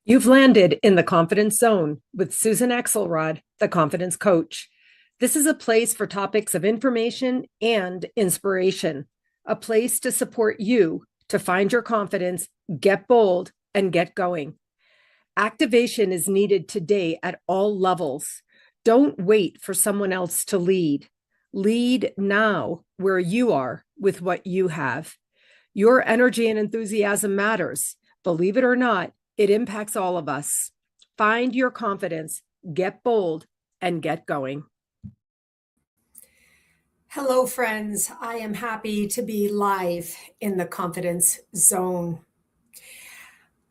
You've landed in the confidence zone with Susan Axelrod, the confidence coach. This is a place for topics of information and inspiration, a place to support you to find your confidence, get bold, and get going. Activation is needed today at all levels. Don't wait for someone else to lead. Lead now where you are with what you have. Your energy and enthusiasm matters. Believe it or not, it impacts all of us. Find your confidence, get bold, and get going. Hello, friends. I am happy to be live in the confidence zone.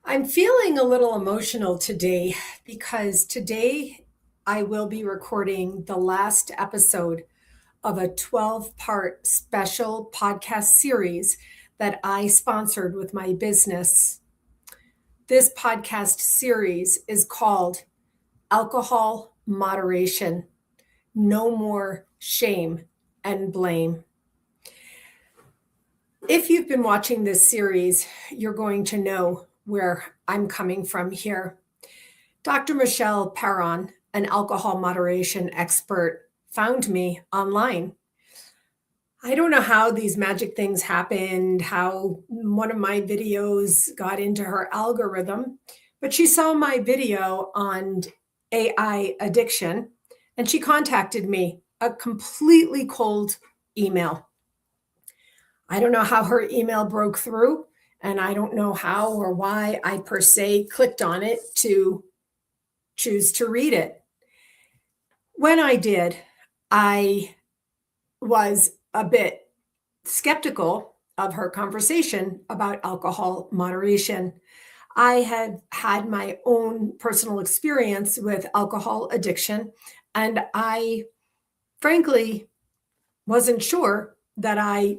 I'm feeling a little emotional today because today I will be recording the last episode of a 12-part special podcast series that I sponsored with my business. This podcast series is called Alcohol Moderation: No More Shame and Blame. If you've been watching this series, you're going to know where I'm coming from here. Dr. Michelle Perron, an alcohol moderation expert, found me online. I don't know how these magic things happened, how one of my videos got into her algorithm, but she saw my video on AI addiction and she contacted me, a completely cold email. I don't know how her email broke through, and I don't know how or why I per se clicked on it to choose to read it. When I did, I was a bit skeptical of her conversation about alcohol moderation. I had had my own personal experience with alcohol addiction, and I frankly wasn't sure that I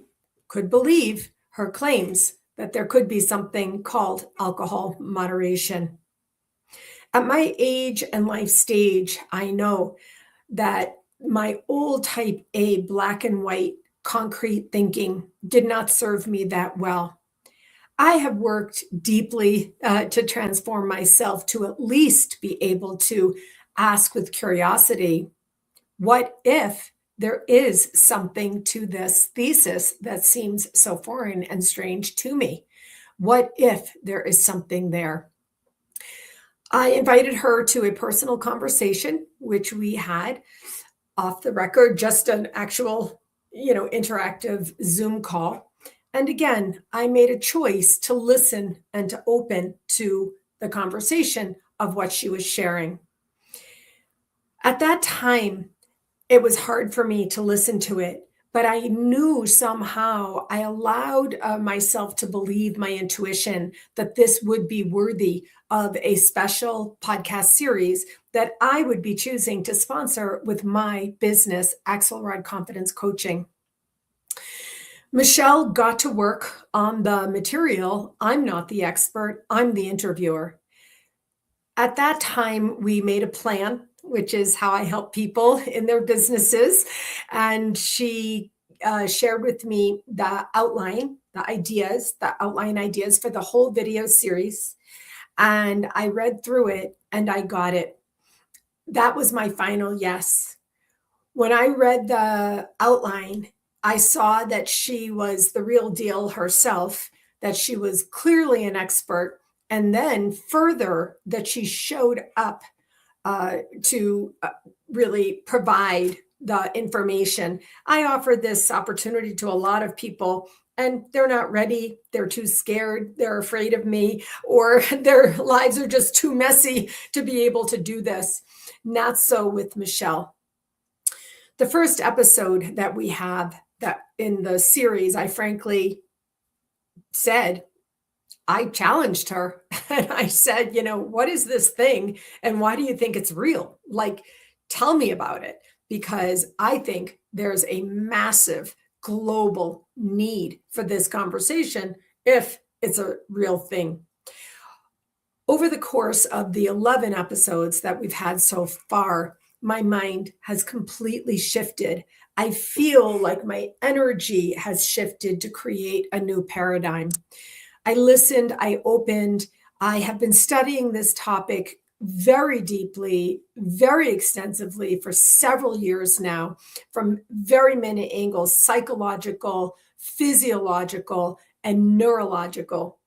could believe her claims that there could be something called alcohol moderation. At my age and life stage, I know that my old type A black and white concrete thinking did not serve me that well. I have worked deeply to transform myself to at least be able to ask with curiosity, what if there is something to this thesis that seems so foreign and strange to me? What if there is something there? I invited her to a personal conversation, which we had off the record, just an actual, interactive Zoom call. And again, I made a choice to listen and to open to the conversation of what she was sharing. At that time, it was hard for me to listen to it, but I knew somehow I allowed myself to believe my intuition that this would be worthy of a special podcast series that I would be choosing to sponsor with my business, Axelrod Confidence Coaching. Michelle got to work on the material. I'm not the expert, I'm the interviewer. At that time, we made a plan, which is how I help people in their businesses. And she shared with me the outline, the outline ideas for the whole video series. And I read through it and I got it. That was my final yes. When I read the outline, I saw that she was the real deal herself, that she was clearly an expert, and then further, that she showed up to really provide the information. I offer this opportunity to a lot of people, and they're not ready. They're too scared. They're afraid of me, or their lives are just too messy to be able to do this. Not so with Michelle. The first episode that we have that in the series, I frankly said, I challenged her and I said, what is this thing and why do you think it's real? Like, tell me about it, because I think there's a massive global need for this conversation if it's a real thing. Over the course of the 11 episodes that we've had so far, my mind has completely shifted. I feel like my energy has shifted to create a new paradigm. I listened, I opened, I have been studying this topic very deeply, very extensively for several years now, from very many angles: psychological, physiological, and neurological.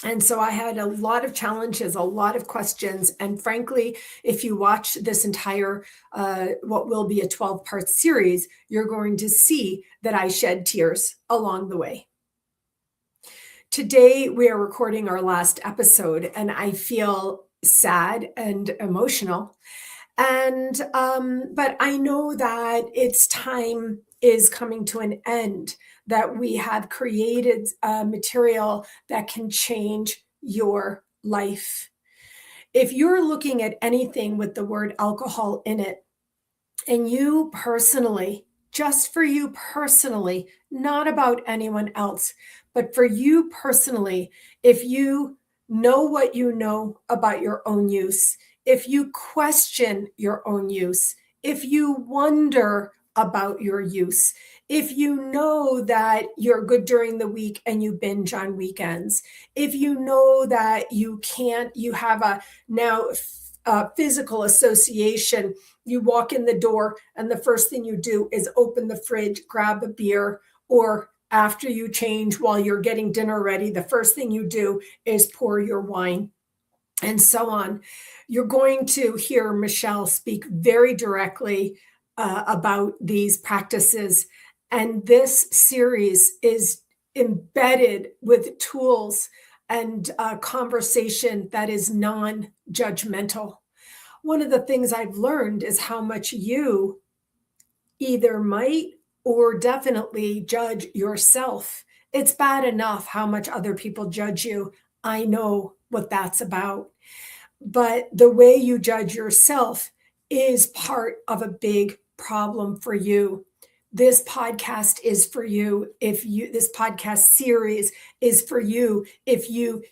And so I had a lot of challenges, a lot of questions. And frankly, if you watch this entire, what will be a 12-part series, you're going to see that I shed tears along the way. Today, we are recording our last episode, and I feel sad and emotional. But I know that its time is coming to an end, that we have created material that can change your life. If you're looking at anything with the word alcohol in it, and you personally, just for you personally, not about anyone else, but for you personally, if you know what you know about your own use, if you question your own use, if you wonder about your use, if you know that you're good during the week and you binge on weekends, if you know that you can't, you have a now physical association. You walk in the door and the first thing you do is open the fridge, grab a beer, or after you change while you're getting dinner ready, the first thing you do is pour your wine, and so on. You're going to hear Michelle speak very directly about these practices. And this series is embedded with tools and conversation that is non-judgmental. One of the things I've learned is how much you either might or definitely judge yourself. It's bad enough how much other people judge you. I know what that's about. But the way you judge yourself is part of a big problem for you. This podcast is for you. This podcast series is for you if you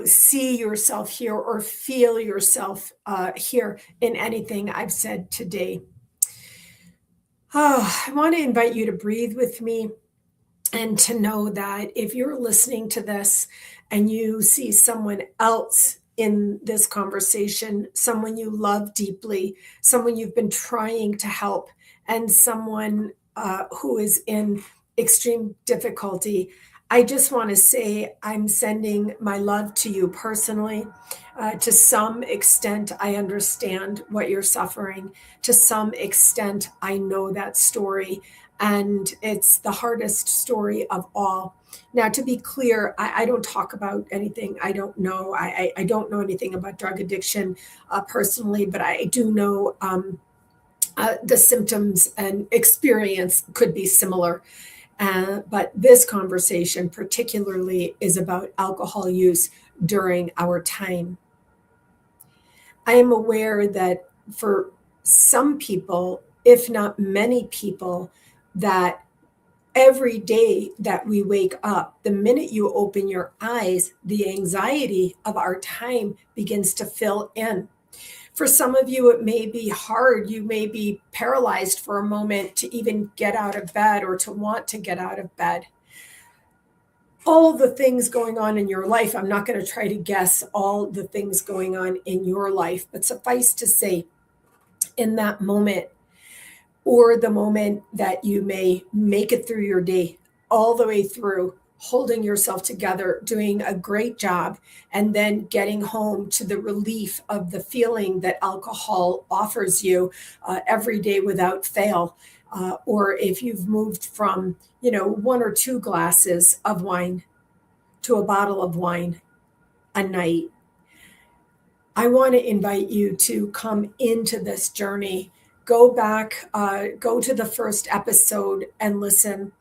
see yourself here or feel yourself here in anything I've said today. I want to invite you to breathe with me and to know that if you're listening to this and you see someone else in this conversation, someone you love deeply, someone you've been trying to help, and someone who is in extreme difficulty, I just want to say I'm sending my love to you personally. To some extent, I understand what you're suffering. To some extent, I know that story. And it's the hardest story of all. Now, to be clear, I don't talk about anything I don't know. I don't know anything about drug addiction personally, but I do know the symptoms and experience could be similar. But this conversation particularly is about alcohol use during our time. I am aware that for some people, if not many people, that every day that we wake up, the minute you open your eyes, the anxiety of our time begins to fill in. For some of you, it may be hard. You may be paralyzed for a moment to even get out of bed or to want to get out of bed. All the things going on in your life, I'm not going to try to guess all the things going on in your life, but suffice to say, in that moment, or the moment that you may make it through your day, all the way through, holding yourself together, doing a great job, and then getting home to the relief of the feeling that alcohol offers you every day without fail. Or if you've moved from, one or two glasses of wine to a bottle of wine a night, I want to invite you to come into this journey. Go back, go to the first episode and listen.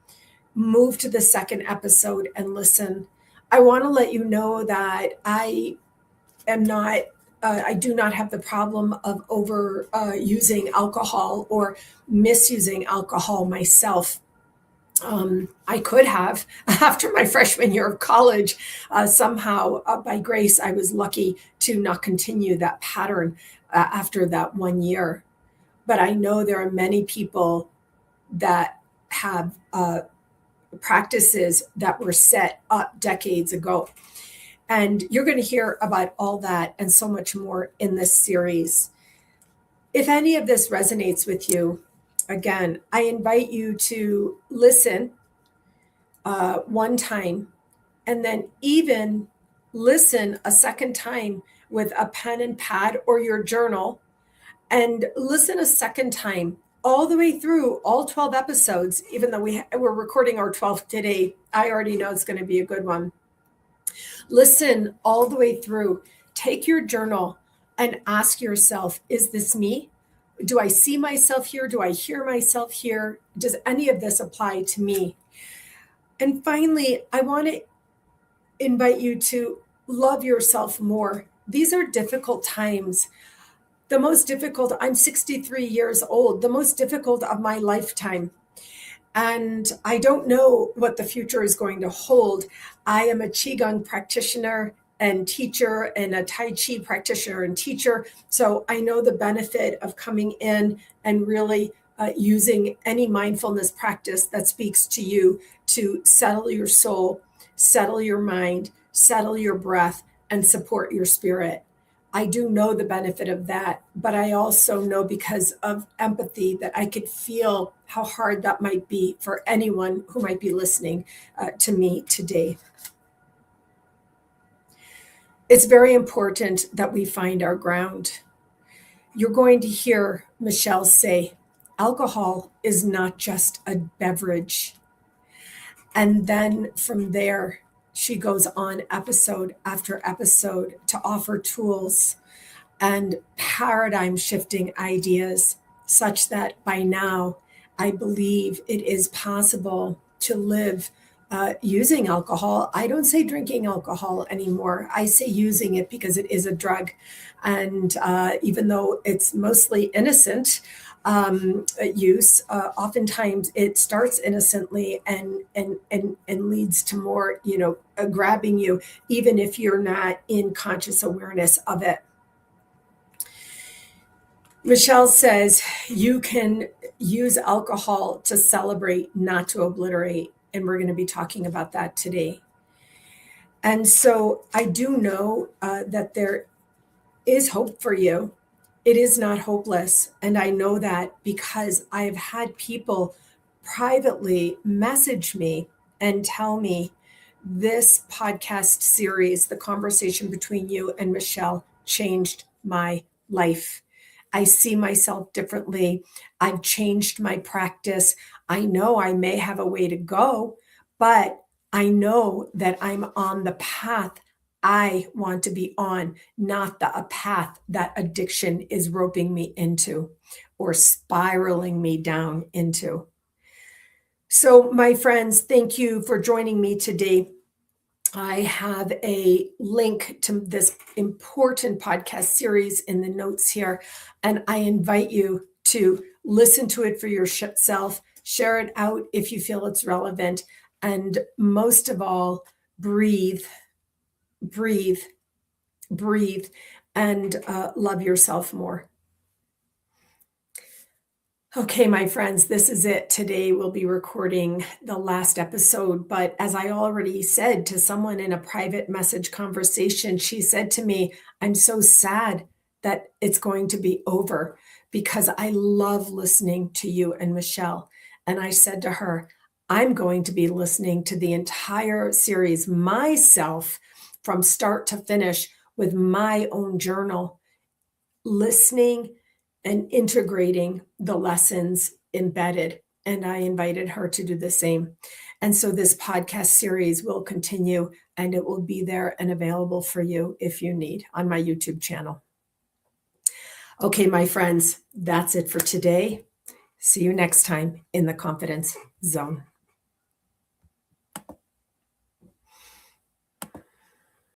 Move to the second episode and listen. I want to let you know that I do not have the problem of over using alcohol or misusing alcohol myself. I could have after my freshman year of college. Somehow, by grace, I was lucky to not continue that pattern after that 1 year. But I know there are many people that have practices that were set up decades ago. And you're going to hear about all that and so much more in this series. If any of this resonates with you, again, I invite you to listen one time and then even listen a second time with a pen and pad or your journal, and listen a second time all the way through all 12 episodes. Even though we're recording our 12th today, I already know it's going to be a good one. Listen all the way through. Take your journal and ask yourself, is this me? Do I see myself here? Do I hear myself here? Does any of this apply to me? And finally, I want to invite you to love yourself more. These are difficult times. The most difficult, I'm 63 years old, the most difficult of my lifetime. And I don't know what the future is going to hold. I am a Qigong practitioner and teacher and a Tai Chi practitioner and teacher. So I know the benefit of coming in and really using any mindfulness practice that speaks to you to settle your soul, settle your mind, settle your breath, and support your spirit. I do know the benefit of that, but I also know, because of empathy, that I could feel how hard that might be for anyone who might be listening to me today. It's very important that we find our ground. You're going to hear Michelle say, alcohol is not just a beverage. And then from there, she goes on episode after episode to offer tools and paradigm shifting ideas, such that by now I believe it is possible to live using alcohol. I don't say drinking alcohol anymore. I say using it, because it is a drug. And even though it's mostly innocent use, oftentimes it starts innocently and leads to more, grabbing you, even if you're not in conscious awareness of it. Michelle says you can use alcohol to celebrate, not to obliterate. And we're going to be talking about that today. And so I do know that there is hope for you. It is not hopeless. And I know that because I've had people privately message me and tell me, this podcast series, the conversation between you and Michelle, changed my life. I see myself differently. I've changed my practice. I know I may have a way to go, but I know that I'm on the path I want to be on, not a path that addiction is roping me into or spiraling me down into. So, my friends, thank you for joining me today. I have a link to this important podcast series in the notes here, and I invite you to listen to it for yourself, share it out if you feel it's relevant, and most of all, breathe, breathe, breathe, and love yourself more. Okay, my friends, this is it. Today we'll be recording the last episode, but as I already said to someone in a private message conversation, she said to me, I'm so sad that it's going to be over, because I love listening to you and Michelle. And I said to her, I'm going to be listening to the entire series myself from start to finish with my own journal, listening and integrating the lessons embedded. And I invited her to do the same. And so this podcast series will continue, and it will be there and available for you if you need on my YouTube channel. Okay, my friends, that's it for today. See you next time in the Confidence Zone.